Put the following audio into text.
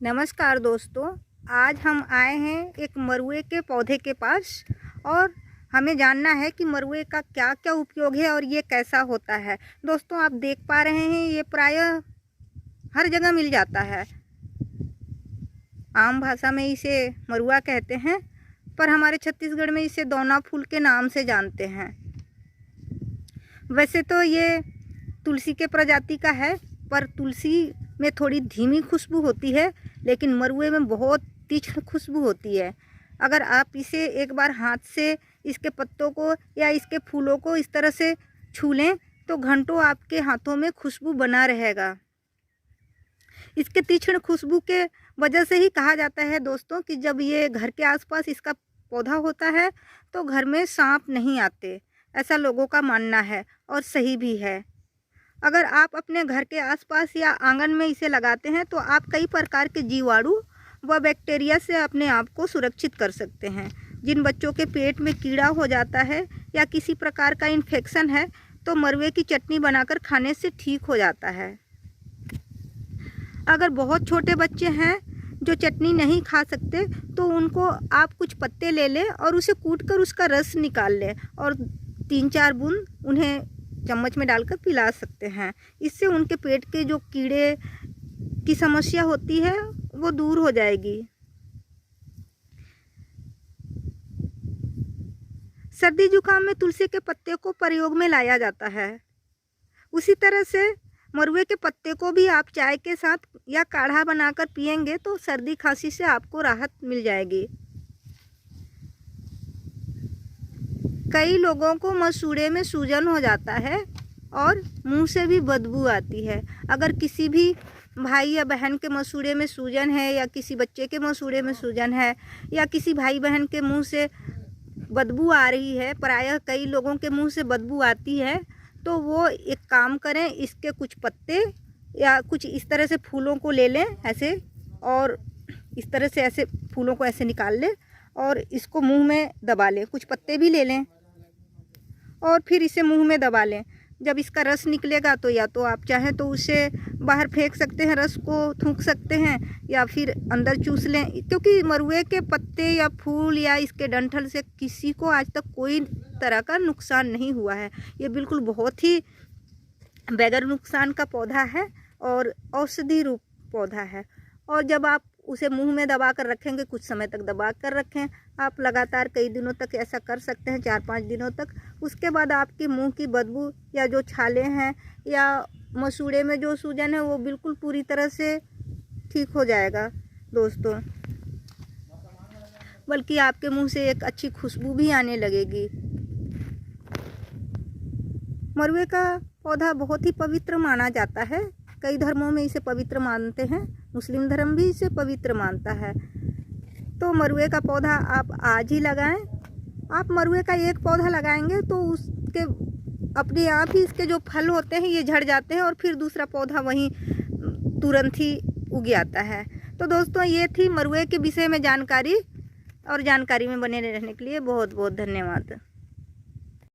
नमस्कार दोस्तों, आज हम आए हैं एक मरुए के पौधे के पास और हमें जानना है कि मरुए का क्या क्या उपयोग है और ये कैसा होता है। दोस्तों, आप देख पा रहे हैं ये प्रायः हर जगह मिल जाता है। आम भाषा में इसे मरुआ कहते हैं, पर हमारे छत्तीसगढ़ में इसे दौना फूल के नाम से जानते हैं। वैसे तो ये तुलसी के प्रजाति का है, पर तुलसी में थोड़ी धीमी खुशबू होती है, लेकिन मरुए में बहुत तीक्ष्ण खुशबू होती है। अगर आप इसे एक बार हाथ से इसके पत्तों को या इसके फूलों को इस तरह से छू लें तो घंटों आपके हाथों में खुशबू बना रहेगा। इसके तीक्ष्ण खुशबू के वजह से ही कहा जाता है दोस्तों कि जब ये घर के आसपास इसका पौधा होता है तो घर में सांप नहीं आते, ऐसा लोगों का मानना है और सही भी है। अगर आप अपने घर के आसपास या आंगन में इसे लगाते हैं तो आप कई प्रकार के जीवाणु व बैक्टीरिया से अपने आप को सुरक्षित कर सकते हैं। जिन बच्चों के पेट में कीड़ा हो जाता है या किसी प्रकार का इन्फेक्शन है तो मरुए की चटनी बनाकर खाने से ठीक हो जाता है। अगर बहुत छोटे बच्चे हैं जो चटनी नहीं खा सकते तो उनको आप कुछ पत्ते ले लें और उसे कूटकर उसका रस निकाल लें और 3-4 बूंद उन्हें चम्मच में डालकर पिला सकते हैं। इससे उनके पेट के जो कीड़े की समस्या होती है वो दूर हो जाएगी। सर्दी जुकाम में तुलसी के पत्ते को प्रयोग में लाया जाता है। उसी तरह से मरुए के पत्ते को भी आप चाय के साथ या काढ़ा बनाकर पिएंगे तो सर्दी खांसी से आपको राहत मिल जाएगी। कई लोगों को मसूड़े में सूजन हो जाता है और मुंह से भी बदबू आती है। अगर किसी भी भाई या बहन के मसूड़े में सूजन है या किसी बच्चे के मसूड़े में सूजन है या किसी भाई बहन के मुंह से बदबू आ रही है, प्रायः कई लोगों के मुंह से बदबू आती है, तो वो एक काम करें, इसके कुछ पत्ते या कुछ इस तरह से फूलों को ले लें ऐसे, और इस तरह से ऐसे फूलों को ऐसे निकाल लें और इसको मुंह में दबा लें। कुछ पत्ते भी ले लें और फिर इसे मुंह में दबा लें। जब इसका रस निकलेगा तो या तो आप चाहें तो उसे बाहर फेंक सकते हैं, रस को थूक सकते हैं, या फिर अंदर चूस लें। क्योंकि मरुए के पत्ते या फूल या इसके डंठल से किसी को आज तक कोई तरह का नुकसान नहीं हुआ है। ये बिल्कुल बहुत ही बगैर नुकसान का पौधा है और औषधि रूप पौधा है। और जब आप उसे मुंह में दबा कर रखेंगे, कुछ समय तक दबा कर रखें, आप लगातार कई दिनों तक ऐसा कर सकते हैं, 4-5 दिनों तक। उसके बाद आपकी मुंह की बदबू या जो छाले हैं या मसूड़े में जो सूजन है वो बिल्कुल पूरी तरह से ठीक हो जाएगा दोस्तों। बल्कि आपके मुंह से एक अच्छी खुशबू भी आने लगेगी। मरुए का पौधा बहुत ही पवित्र माना जाता है। कई धर्मों में इसे पवित्र मानते हैं, मुस्लिम धर्म भी इसे पवित्र मानता है। तो मरुए का पौधा आप आज ही लगाएं। आप मरुए का एक पौधा लगाएंगे तो उसके अपने आप ही इसके जो फल होते हैं ये झड़ जाते हैं और फिर दूसरा पौधा वहीं तुरंत ही उग आता है। तो दोस्तों, ये थी मरुए के विषय में जानकारी, और जानकारी में बने रहने के लिए बहुत बहुत धन्यवाद।